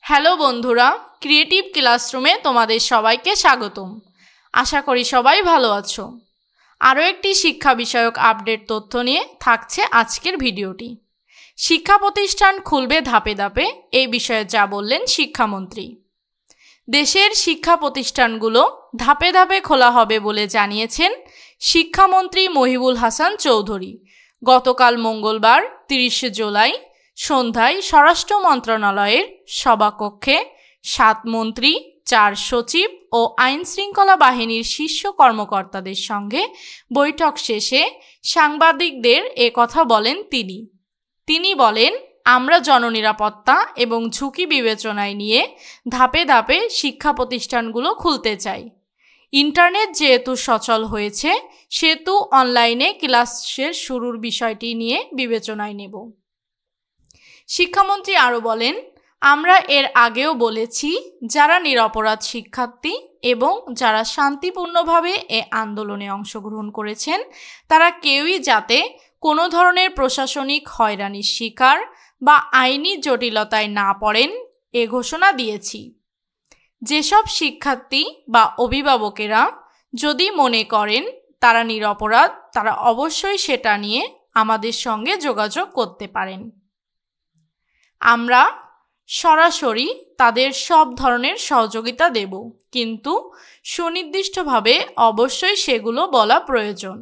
Hello বন্ধুরা, creative ক্লাসরুমে তোমাদের সবাইকে স্বাগতম। আশা করি সবাই ভালো আছো। আরও একটি শিক্ষা বিষয়ক আপডেট তথ্য নিয়ে থাকছে আজকের ভিডিওটি। শিক্ষা প্রতিষ্ঠান খুলবে ধাপে ধাপে, এই বিষয়ে যা বললেন শিক্ষামন্ত্রী। দেশের শিক্ষা প্রতিষ্ঠানগুলো ধাপে ধাপে খোলা হবে বলে জানিয়েছেন শিক্ষামন্ত্রী মহিবুল হাসান চৌধুরী। গতকাল মঙ্গলবার 30 জুলাই সন্ধ্যায় স্বরাষ্ট্র মন্ত্রণালয়ের সভাকক্ষে 7 মন্ত্রী, 4 সচিব ও আইনশৃঙ্খলা বাহিনীর শীর্ষ কর্মকর্তাদের সঙ্গে বৈঠক শেষে সাংবাদিকদের কথা বলেন তিনি বলেন, আমরা জননিরাপত্তা এবং ঝুঁকি বিবেচনায় নিয়ে ধাপে ধাপে শিক্ষা প্রতিষ্ঠানগুলো খুলতে চাই। ইন্টারনেট যেহেতু সচল হয়েছে, সেহেতু অনলাইনে ক্লাসের শুরুর বিষয়টি নিয়ে বিবেচনায় নেব। শিক্ষামন্ত্রী আরও বলেন, আমরা এর আগেও বলেছি, যারা নিরপরাধ শিক্ষার্থী এবং যারা শান্তিপূর্ণভাবে এ আন্দোলনে অংশগ্রহণ করেছেন, তারা কেউই যাতে কোনো ধরনের প্রশাসনিক হয়রানির শিকার বা আইনি জটিলতায় না পড়েন, এ ঘোষণা দিয়েছি। যেসব শিক্ষার্থী বা অভিভাবকেরা যদি মনে করেন তারা নিরপরাধ, তারা অবশ্যই সেটা নিয়ে আমাদের সঙ্গে যোগাযোগ করতে পারেন। আমরা সরাসরি তাদের সব ধরনের সহযোগিতা দেব, কিন্তু সুনির্দিষ্টভাবে অবশ্যই সেগুলো বলা প্রয়োজন।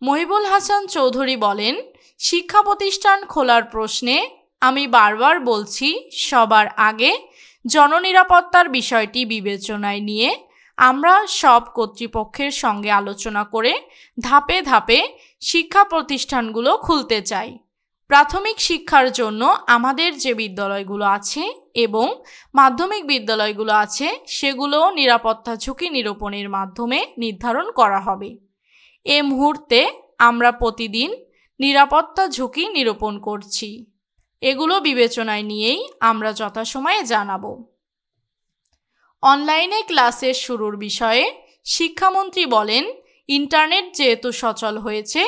মহিবুল হাসান চৌধুরী বলেন, শিক্ষা প্রতিষ্ঠান খোলার প্রশ্নে আমি বারবার বলছি, সবার আগে জননিরাপত্তার বিষয়টি বিবেচনায় নিয়ে আমরা সব কর্তৃপক্ষের সঙ্গে আলোচনা করে ধাপে ধাপে শিক্ষা প্রতিষ্ঠানগুলো খুলতে চাই। প্রাথমিক শিক্ষার জন্য আমাদের যে বিদ্যালয়গুলো আছে এবং মাধ্যমিক বিদ্যালয়গুলো আছে, সেগুলো নিরাপত্তা ঝুঁকি নিরূপণের মাধ্যমে নির্ধারণ করা হবে। এ মুহূর্তে আমরা প্রতিদিন নিরাপত্তা ঝুঁকি নিরূপণ করছি। এগুলো বিবেচনায় নিয়েই আমরা যথাসময়ে জানাবো। অনলাইনে ক্লাসের শুরুর বিষয়ে শিক্ষামন্ত্রী বলেন, ইন্টারনেট যেহেতু সচল হয়েছে,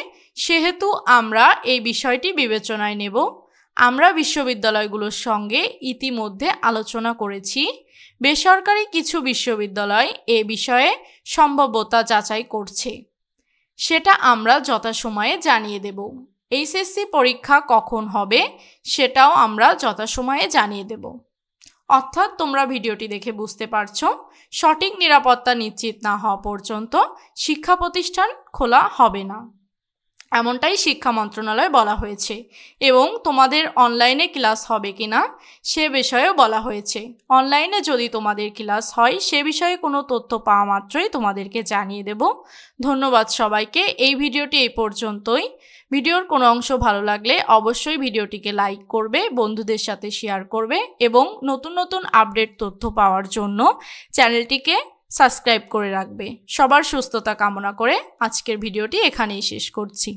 সেহেতু আমরা এই বিষয়টি বিবেচনায় নেব। আমরা বিশ্ববিদ্যালয়গুলোর সঙ্গে ইতিমধ্যে আলোচনা করেছি। বেসরকারি কিছু বিশ্ববিদ্যালয় এ বিষয়ে সম্ভাব্যতা যাচাই করছে, সেটা আমরা যথাসময়ে জানিয়ে দেব। এইচএসসি পরীক্ষা কখন হবে সেটাও আমরা যথাসময়ে জানিয়ে দেব। অর্থাৎ তোমরা ভিডিওটি দেখে বুঝতে পারছো, সঠিক নিরাপত্তা নিশ্চিত না হওয়া পর্যন্ত শিক্ষা প্রতিষ্ঠান খোলা হবে না, এমনটাই শিক্ষা মন্ত্রণালয়ে বলা হয়েছে। এবং তোমাদের অনলাইনে ক্লাস হবে কিনা সে বিষয়েও বলা হয়েছে। অনলাইনে যদি তোমাদের ক্লাস হয়, সে বিষয়ে কোনো তথ্য পাওয়া মাত্রই তোমাদেরকে জানিয়ে দেব। ধন্যবাদ সবাইকে। এই ভিডিওটি এই পর্যন্তই। ভিডিওর কোনো অংশ ভালো লাগলে অবশ্যই ভিডিওটিকে লাইক করবে, বন্ধুদের সাথে শেয়ার করবে এবং নতুন নতুন আপডেট তথ্য পাওয়ার জন্য চ্যানেলটিকে সাবস্ক্রাইব করে রাখবে। সবার সুস্থতা কামনা করে আজকের ভিডিওটি এখানেই শেষ করছি।